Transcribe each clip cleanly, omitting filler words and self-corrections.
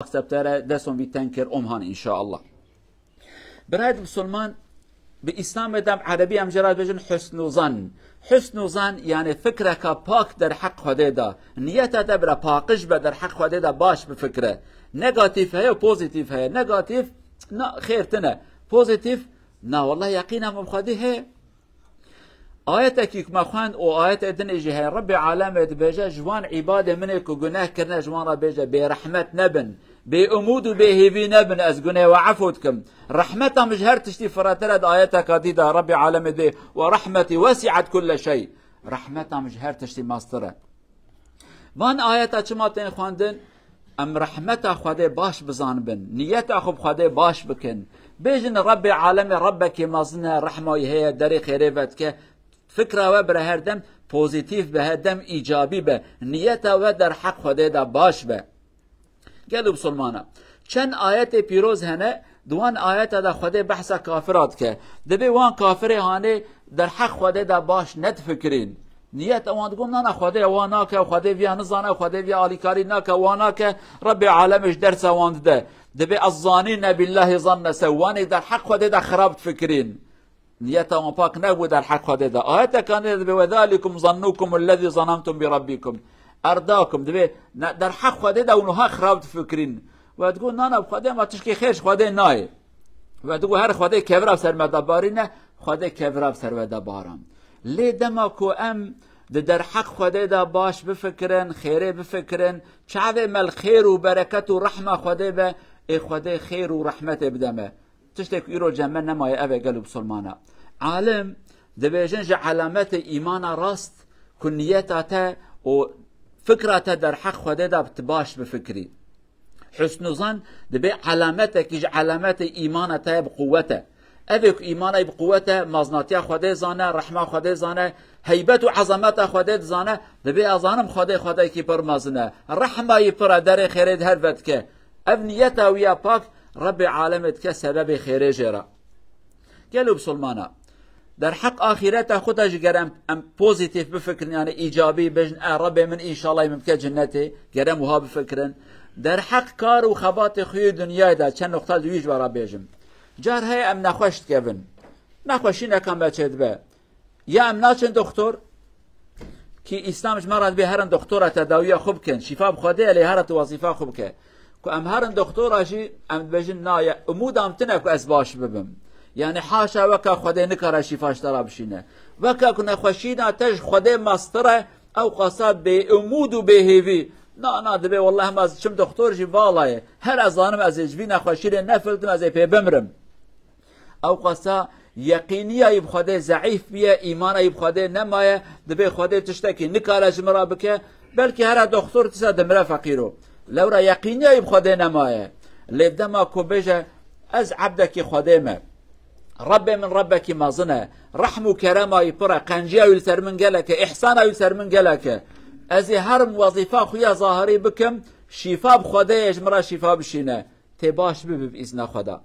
سبتره دستون بی تنکر امهان انشاءالله. برای مسلمان به اسلام دم عربی هم جرات بجن حسن و ظن. حسن و ظن یعنی فکره که پاک در حق خدا دا، نیت دا برا پاکش به در حق خدا دا باش بفکره. نگاتیف هی و پوزیتیف هی. نگاتیف نه خیرتنه، پوزیتیف نه والله یقینم بخوادی هی. آیت که ما خوان او آیت ادن جه رب عالم بجا جوان عباده منه که گناه کرنه جوان را بجا به رحمت نبن، به امود و به هیوی نبن از گناه و عفوت کم. رحمت هم هر تشتی فراتر آیت کادیده رب عالم ده و رحمتی وسعت كل شيء. رحمت هم هر تشتی ماستره. وان آیت چما تین خواندن ام رحمت خدا باش بزان بن، نیت خوب خدا باش بکن. بجن رب عالم ربک مازنه رحمه هي در خیره ود که فکر و بر هر دم پوزیتیو به هر دم ایجابی به، نیت و در حق خدا دا باش به. گلو مسلمانا چند آیت پیروز هنه، دوان آیت دا خدا بحث کافرات که دبی وان کافر هانه در حق خدا دا باش ند فکرین. نیت اوان دگم نه خدا وانا که خدا ویا نزانه خدا ویا آلیکاری نه که وانا که رب عالمش درس واند ده. دبی الظانین بالله ظن سوانی در حق خدا دا خراب فکرین. نیتهم پاک نبود در حق خدا دا. آیت کانه به وذالکم ظنوکم الذی ظننتم بربکم ارداکم. دبی در حق خدا دا اونها خراب فکرین و تقول نه خدا ما تشکی خیرش خدا نه و تقول هر خدا کبراب سر مدباری نه خدا کبراب سر مدبارم. لی دما کو ام در حق خدا دا باش بفکرن، خیره بفکرن، چاوه مل خیر و برکت و رحمه خدا به ای خدا خیر و رحمت بدمه. تشتك يرو جمع نماي أبي قلب سلمانا عالم دبيجنج علامات إيمان راست كنيتاته وفكرته در حق خدا دا بتباش بفكري. حسن ظن دبي علاماتك يج علامات إيمانته بقوته. أبيك إيمانه بقوته مزناتيا خدا زانه، رحمة خدا زانه، هيبت وعظمت خدا زانه. دبي أظانم خدا كي برمازنه، رحمة يبر در خيرد هربت كه. أبنيته ويا باك رب عالمت که سبب خیره جرا. گلو بسلمانا در حق آخرت خودش گرم ام پوزیتیف بفکرن یعنی ایجابی بجن رب من انشالله ممکن جنته گرم وها بفکرن. در حق کار و خبات خوی دنیای دا چند نقطه دویج برا بیجم. جار های ام نخوشت کبن نخوشی نکم بچید به یا ام ناچن دکتر که اسلامش مراد به هرن دکتر تداوی خوب کن شفا بخواده علی هرت وظیفه خوب که که ام هرن دکتر آجی ام بجن نایا امودم تنه که از باش ببم یعنی حاشا وکا خدا نکاره شفاش ترا بشینه وکا کنه خوشینا تج خدا مستره او قصاب به امود و به هیوی نه دبی والله ما از چم دکتر جی والله هر از آنم از اجوی نخوشیره نفلتم از پی بمرم او قصا یقینی ای بخدا ضعیف بیه ایمان ای بخدا نمایه دبی خدا تشتکی نکاره جمرا بکه بلکه هر دکتر تسا دمره فقیرو لورا یقینی ای بخدا نمایه لبدما کو بجه از عبدك خدامه رب من ربك مازنه رحم و کرم ای پره قنجی ای سر من گلک احسان ای سر من گلک از هر وظیفه خویا ظاهری بکم شفا بخدا اجمرا شفا بشینه تی باش بب باذن خدا.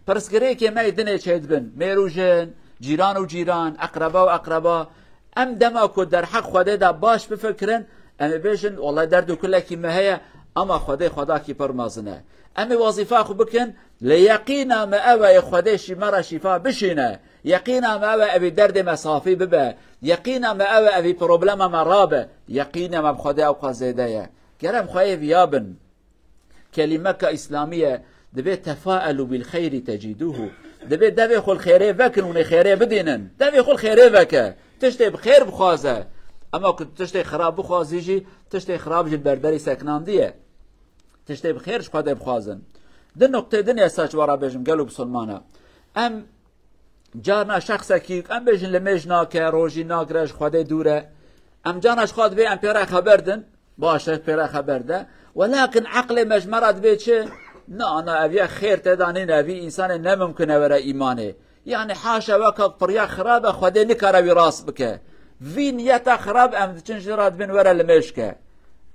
پرسگری که ما دنه چید بن میروجن جیران و جیران اقربا و اقربا ام دما کو در حق خدا دا باش بفکرن ام بیشن والله درد کله کی مهیا اما خدا کی پرمازنه ام وظیفه خو بکن لیقینا ما او خدا شمرا شفا بشینه یقینا ما او ابي درد مسافي ببه یقینا ما او ابي پروبلم مرابه یقینا ما خدا او قزیده گرم خوای بیابن کلمه اسلامیه دبي تفاءلوا بالخير تجدوه دبي خل خيره وكن ون خيره بدينن دبي خل خيره وك تشتي بخير بخوازه اما كنت تشتي خراب بخوازيجي تشتي خراب جل بربري سكنان ديه تشتي بخيرش خدا بخوازن ده نقطه دنيا ساچ ورا بجم قالوا بسلمانا ام جارنا شخصا كي ام بجن لمجنا كروجي ناگرش خدا دوره ام جانش خاد بي ام بيرا خبردن باشه بيرا خبرده ولكن عقل مجمرات بيتشه نه انا ابي خير تدانين ابي انسان نممكن ورا ايمانه يعني حاشا وكا طريق خرابه خدا نكره راس بك في نيته خراب ام تنجرات بين ورا المشكه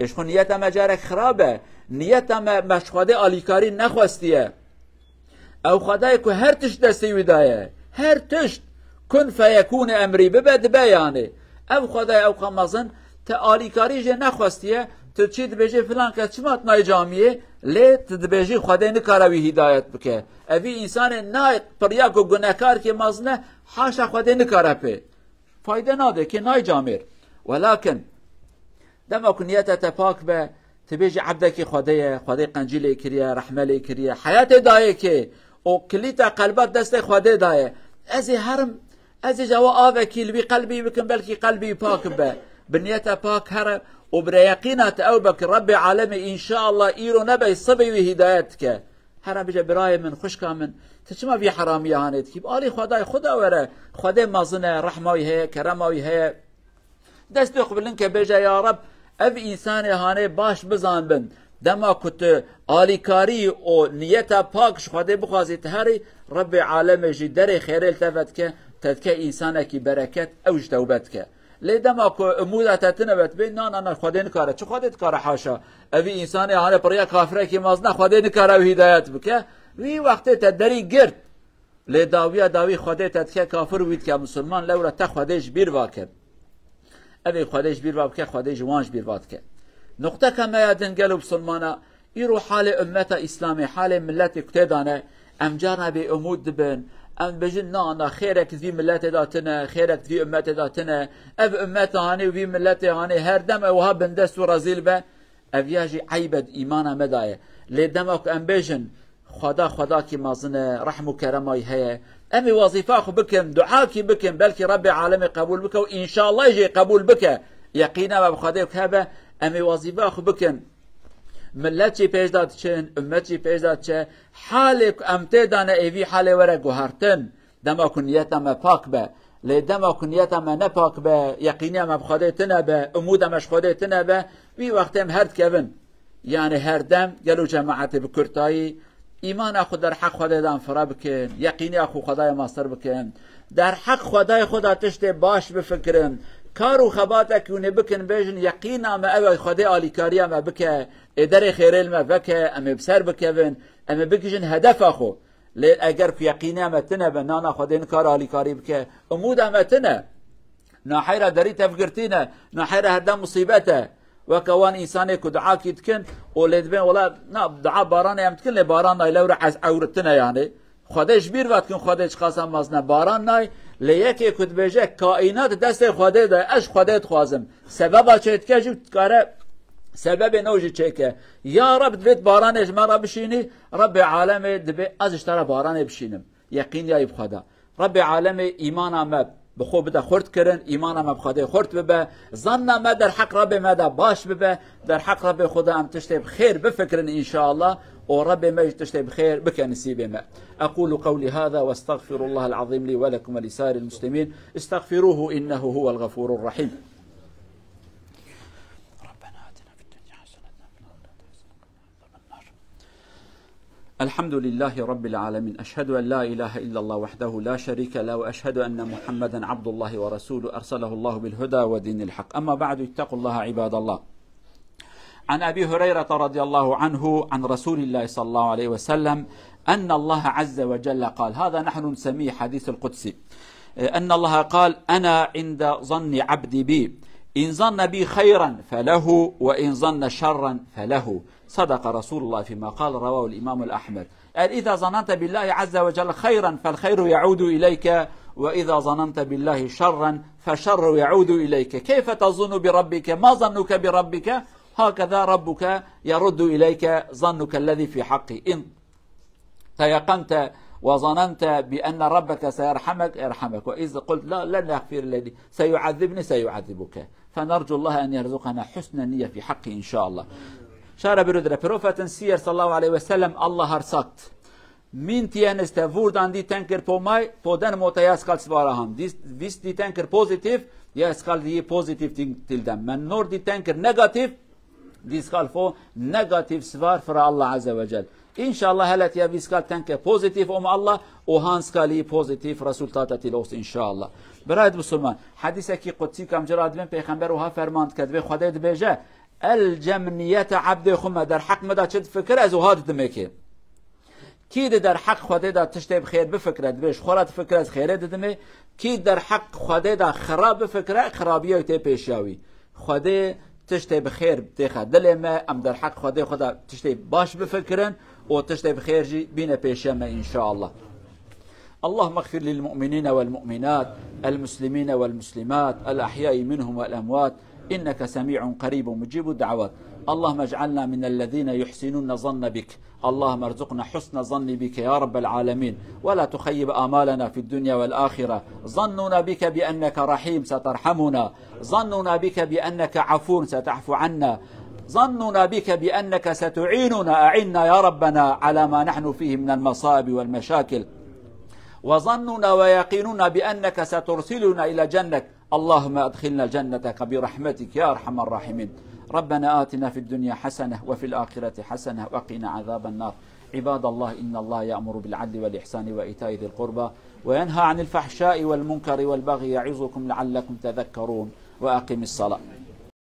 ايش خو نيته مجارك خرابه نيته مش خدا اليكاري نخواستيه او خدای کو هر تش دستی ودایه هر تش كن فيكون امري ببد بيانه او خدای او قمازن تا اليكاري ج نخواستيه تچی دبیجی فلان که چمات نای جامعه لی تدبیجی خدا نکاروی هدایت بکه اوی انسان نای پریاک و گناهکار که مازنه حاشا خدا نکاره پی فایده ناده که نای جامعه ولكن دم کنیت پاک به تبیجی عبدکی خدای قنجیل کریه رحمه کریه حیات دایه که او کلیت قلبت دست خدای دایه از هرم از جوا آوکی لبی قلبی بکن بلکی قلبی پاک به بنیت پاک هر و بريقينات او بك رب عالمي ان شاء الله ايرو نبي صبي وهدايتك هر بجا براي من خشكا من تشما في حراميه هانيت كيب الي خدا ورا خدا مازنه رحمه هي كرمه هي دست قبلن بجا يا رب اف انسان هاني باش بزان بن دما كنت اليكاري او نيتا پاكش خدا بخوازيت هري رب عالمي جي دري خير التفتك تدك انسانك بركت اوج توبتك لیدم که امودت تنبت بین نه خدا نکاره چه خدا نکاره حاشا اوی انسانی هانه پریا کافره که مازنه خدا نکاره و هدایت بکه وی وقتی تدری گرد لی داوی خدا تدکه کافر وید که مسلمان لورا تا خودش بیر واکر اوی خودش بیر واکر خودش وانش بیر واکر نقطه کما یادن گلو مسلمانا ایرو حال امت اسلامی حال ملت اکتدانه امجارنا به امود دبن ام بجن نه خیرک في ملت داتنا خیرک في امت داتنا اف امت هاني وفي ملت هاني هر دم اوها بندست و رزيل به افياجي عيبد ايمانا مدايه لدمك ام بجن خدا کی مازنه رحم و کرمای هي امي وظيفه خو بكم دعاكي بكم بلكي ربي عالمي قبول بك وان شاء الله يجي قبول بك يقينا بخدا كهبه امي وظيفه خو بكم ملتی پیش داد چن امتی پیش داد چه حال امته دانه ایوی حال وره گوهرتن دما کنیتم پاک به لی دما کنیتم نه پاک به یقینی هم بخوده تنه به امودم اش خوده تنه به وی وقتم هرد کون یعنی هر دم گلو جماعت بکرتایی ایمان خود در حق خدا دان فرا بکن یقینی خود خدای ماستر بکن در حق خدای خدا تشت باش بفکرن کارو خباتك ونبكن بيجن يقينا ما أبي خدي آليكاريا ما بك إداري خيرل ما بك أما بسر بكفن أما بكجن هدف أخو لأجر في يقينا ما تنا بنانا خدين كار آليكاري بك أمود ما تنا نحيرة دري تفكرتينا نحيرة هذا مصيبته وكوان إنساني كدعاء يتكن ولد بين ولا دعاء باران يمتكن لباران لو رح عورتنا يعني خداش بير وقتكن خداش قسم مازنا باران ناي لیکی کد بجه کائنات دست خدا ده اش خدا خوازم سبب چه که جو کاره سبب نوجی چه که یا رب دوید بارانش مرا بشینی رب عالم دبی ازش ترا باران بشینم یقین یا خدا رب عالم ایمان ما بخو بده خورد کرن ایمان ما بخدا خورد ببه ظن ما در حق رب ما ده باش ببه در حق رب خدا ام تشته بخیر بفکرن ان شاء الله ورب ما يجتشتي بخير بك نسيب ما أقول قولي هذا واستغفر الله العظيم لي ولكم ولسائر المسلمين استغفروه إنه هو الغفور الرحيم ربنا آتنا في الدنيا حسنة الحمد لله رب العالمين أشهد أن لا إله إلا الله وحده لا شريك له وأشهد أن محمدا عبد الله ورسوله أرسله الله بالهدى ودين الحق أما بعد اتقوا الله عباد الله عن أبي هريرة رضي الله عنه عن رسول الله صلى الله عليه وسلم أن الله عز وجل قال هذا نحن نسميه حديث القدسي أن الله قال أنا عند ظن عبدي بي إن ظن بي خيرا فله وإن ظن شرا فله صدق رسول الله فيما قال رواه الإمام الأحمد إذا ظننت بالله عز وجل خيرا فالخير يعود إليك وإذا ظننت بالله شرا فالشر يعود إليك كيف تظن بربك ما ظنك بربك هكذا ربك يرد إليك ظنك الذي في حقه إن تيقنت وظننت بأن ربك سيرحمك يرحمك وإذا قلت لا لن يغفر الذي سيعذبني سيعذبك فنرجو الله أن يرزقنا حسن النية في حقه إن شاء الله شارع برودر بروفة سير صلى الله عليه وسلم الله هرسات min tjeneste hvordan de tenker på meg, på den måten jeg skal svare ham. Hvis de tenker positivt, jeg skal gi positivt til dem. Men når de tenker negativt, de skal få negativt svar fra Allah Azza wa Jal. Inshallah hele tiden vi skal tenke positivt om Allah, og han skal gi positivt resultater til oss, inshallah. برای مسلمان حدیثی که قدسی کم جراد بین پیغمبر و ها فرماند که به خدا بجه الجمنیت عبد خم در حق مدا چه فکر از وهاد دمکه کی در حق خدا دا تشته بخیر بفکرد بهش خورات فکر از خیره ددمه کی در حق خدا دا خراب بفکره خرابیه ته پیشاوی خدا تشتي بخير بتاخا دلما أم در حق خدا تشتي باش بفكرن وتشتي بخير جي بينا بيشما إن شاء الله. اللهم اغفر للمؤمنين والمؤمنات المسلمين والمسلمات الأحياء منهم والأموات إنك سميع قريب مجيب الدعوات. اللهم اجعلنا من الذين يحسنون ظن بك. اللهم ارزقنا حسن ظن بك يا رب العالمين، ولا تخيب آمالنا في الدنيا والآخرة. ظننا بك بأنك رحيم سترحمنا، ظننا بك بأنك عفو ستعفو عنا، ظننا بك بأنك ستعيننا، أعنا يا ربنا على ما نحن فيه من المصائب والمشاكل، وظننا ويقيننا بأنك سترسلنا إلى جنتك. اللهم أدخلنا جنتك برحمتك يا أرحم الراحمين. ربنا آتنا في الدنيا حسنة وفي الآخرة حسنة وقنا عذاب النار. عباد الله، إن الله يأمر بالعدل والإحسان وإيتاء ذي القربى وينهى عن الفحشاء والمنكر والبغي يعظكم لعلكم تذكرون. وأقم الصلاة.